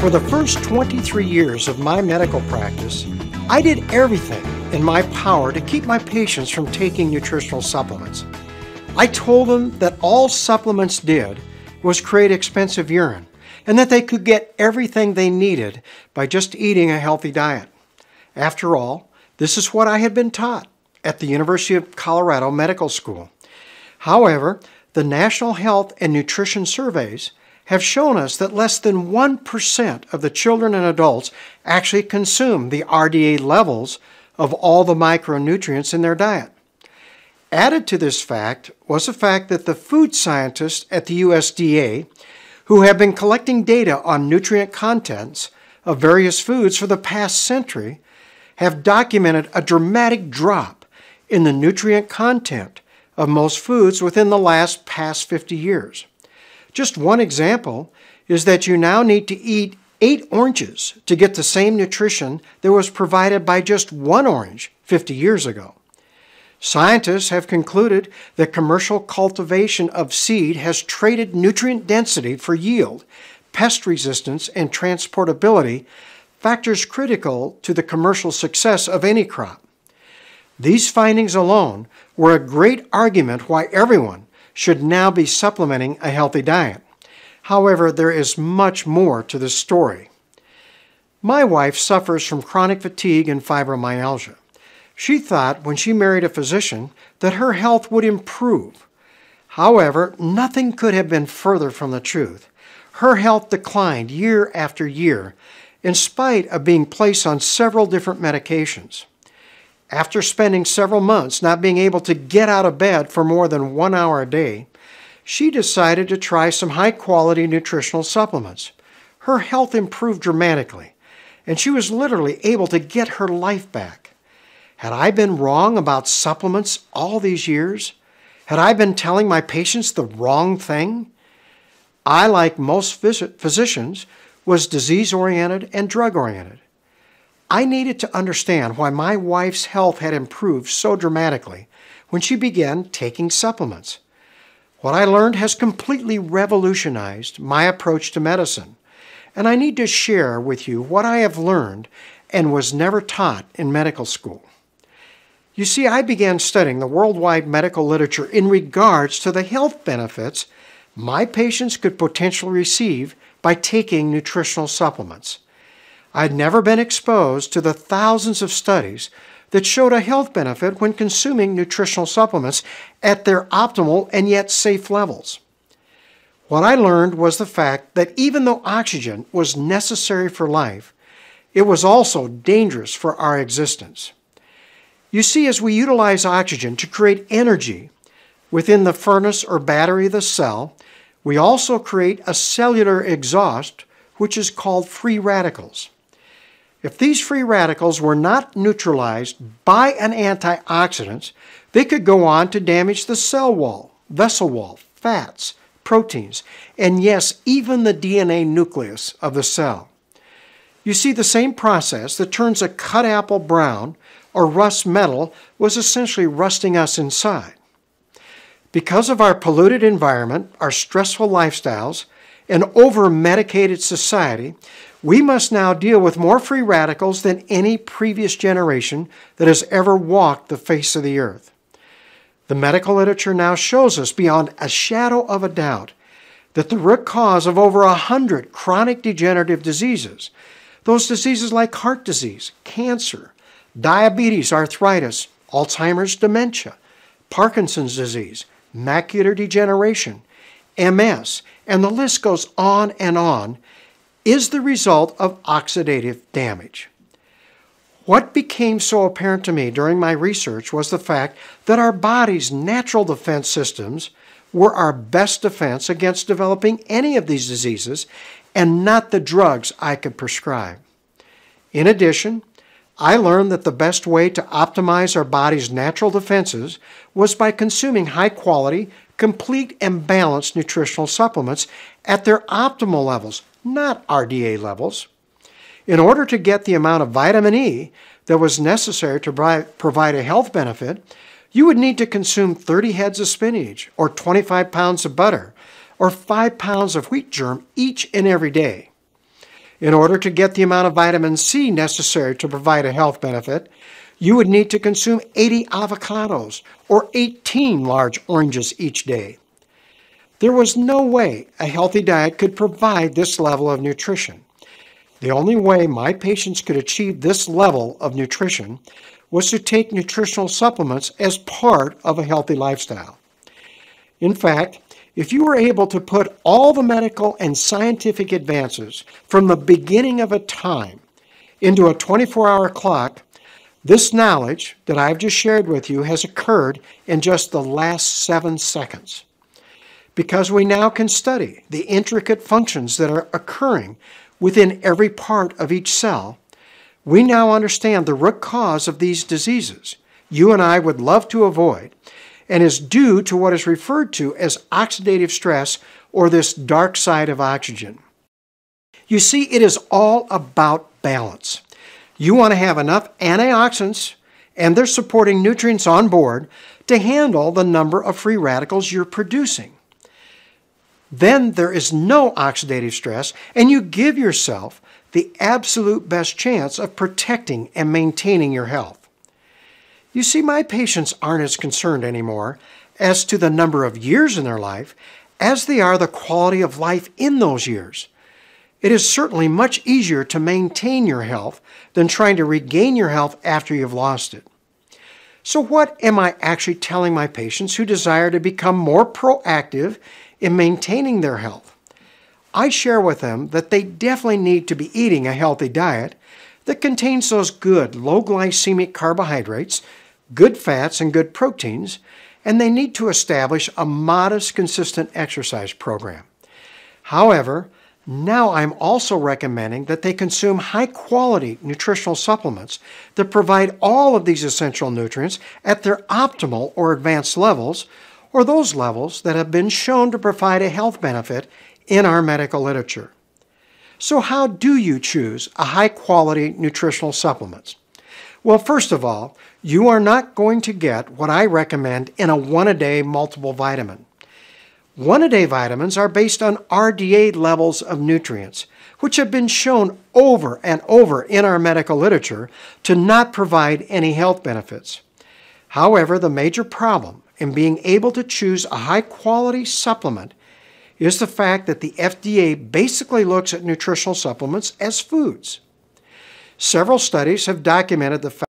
For the first 23 years of my medical practice, I did everything in my power to keep my patients from taking nutritional supplements. I told them that all supplements did was create expensive urine and that they could get everything they needed by just eating a healthy diet. After all, this is what I had been taught at the University of Colorado Medical School. However, the National Health and Nutrition Surveys have shown us that less than 1% of the children and adults actually consume the RDA levels of all the micronutrients in their diet. Added to this fact was the fact that the food scientists at the USDA, who have been collecting data on nutrient contents of various foods for the past century, have documented a dramatic drop in the nutrient content of most foods within the past 50 years. Just one example is that you now need to eat 8 oranges to get the same nutrition that was provided by just 1 orange 50 years ago. Scientists have concluded that commercial cultivation of seed has traded nutrient density for yield, pest resistance, and transportability, factors critical to the commercial success of any crop. These findings alone were a great argument why everyone should now be supplementing a healthy diet. However, there is much more to this story. My wife suffers from chronic fatigue and fibromyalgia. She thought when she married a physician that her health would improve. However, nothing could have been further from the truth. Her health declined year after year in spite of being placed on several different medications. After spending several months not being able to get out of bed for more than 1 hour a day, she decided to try some high-quality nutritional supplements. Her health improved dramatically, and she was literally able to get her life back. Had I been wrong about supplements all these years? Had I been telling my patients the wrong thing? I, like most physicians, was disease-oriented and drug-oriented. I needed to understand why my wife's health had improved so dramatically when she began taking supplements. What I learned has completely revolutionized my approach to medicine, and I need to share with you what I have learned and was never taught in medical school. You see, I began studying the worldwide medical literature in regards to the health benefits my patients could potentially receive by taking nutritional supplements. I had never been exposed to the thousands of studies that showed a health benefit when consuming nutritional supplements at their optimal and yet safe levels. What I learned was the fact that even though oxygen was necessary for life, it was also dangerous for our existence. You see, as we utilize oxygen to create energy within the furnace or battery of the cell, we also create a cellular exhaust, which is called free radicals. If these free radicals were not neutralized by an antioxidant, they could go on to damage the cell wall, vessel wall, fats, proteins, and yes, even the DNA nucleus of the cell. You see, the same process that turns a cut apple brown or rusts metal was essentially rusting us inside. Because of our polluted environment, our stressful lifestyles, and over-medicated society, we must now deal with more free radicals than any previous generation that has ever walked the face of the earth. The medical literature now shows us beyond a shadow of a doubt that the root cause of over 100 chronic degenerative diseases, those diseases like heart disease, cancer, diabetes, arthritis, Alzheimer's, dementia, Parkinson's disease, macular degeneration, MS, and the list goes on, is the result of oxidative damage. What became so apparent to me during my research was the fact that our body's natural defense systems were our best defense against developing any of these diseases and not the drugs I could prescribe. In addition, I learned that the best way to optimize our body's natural defenses was by consuming high-quality, complete and balanced nutritional supplements at their optimal levels, not RDA levels. In order to get the amount of vitamin E that was necessary to provide a health benefit, you would need to consume 30 heads of spinach, or 25 pounds of butter, or 5 pounds of wheat germ each and every day. In order to get the amount of vitamin C necessary to provide a health benefit, you would need to consume 80 avocados, or 18 large oranges each day. There was no way a healthy diet could provide this level of nutrition. The only way my patients could achieve this level of nutrition was to take nutritional supplements as part of a healthy lifestyle. In fact, if you were able to put all the medical and scientific advances from the beginning of a time into a 24-hour clock, this knowledge that I've just shared with you has occurred in just the last 7 seconds. Because we now can study the intricate functions that are occurring within every part of each cell, we now understand the root cause of these diseases you and I would love to avoid, and is due to what is referred to as oxidative stress, or this dark side of oxygen. You see, it is all about balance. You want to have enough antioxidants and their supporting nutrients on board to handle the number of free radicals you're producing. Then there is no oxidative stress, and you give yourself the absolute best chance of protecting and maintaining your health. You see, my patients aren't as concerned anymore as to the number of years in their life as they are the quality of life in those years. It is certainly much easier to maintain your health than trying to regain your health after you've lost it. So what am I actually telling my patients who desire to become more proactive in maintaining their health? I share with them that they definitely need to be eating a healthy diet that contains those good low glycemic carbohydrates, good fats, and good proteins, and they need to establish a modest, consistent exercise program. However, now I'm also recommending that they consume high-quality nutritional supplements that provide all of these essential nutrients at their optimal or advanced levels, or those levels that have been shown to provide a health benefit in our medical literature. So how do you choose a high-quality nutritional supplement? Well, first of all, you are not going to get what I recommend in a one-a-day multiple vitamin. One-a-day vitamins are based on RDA levels of nutrients, which have been shown over and over in our medical literature to not provide any health benefits. However, the major problem in being able to choose a high-quality supplement is the fact that the FDA basically looks at nutritional supplements as foods. Several studies have documented the fact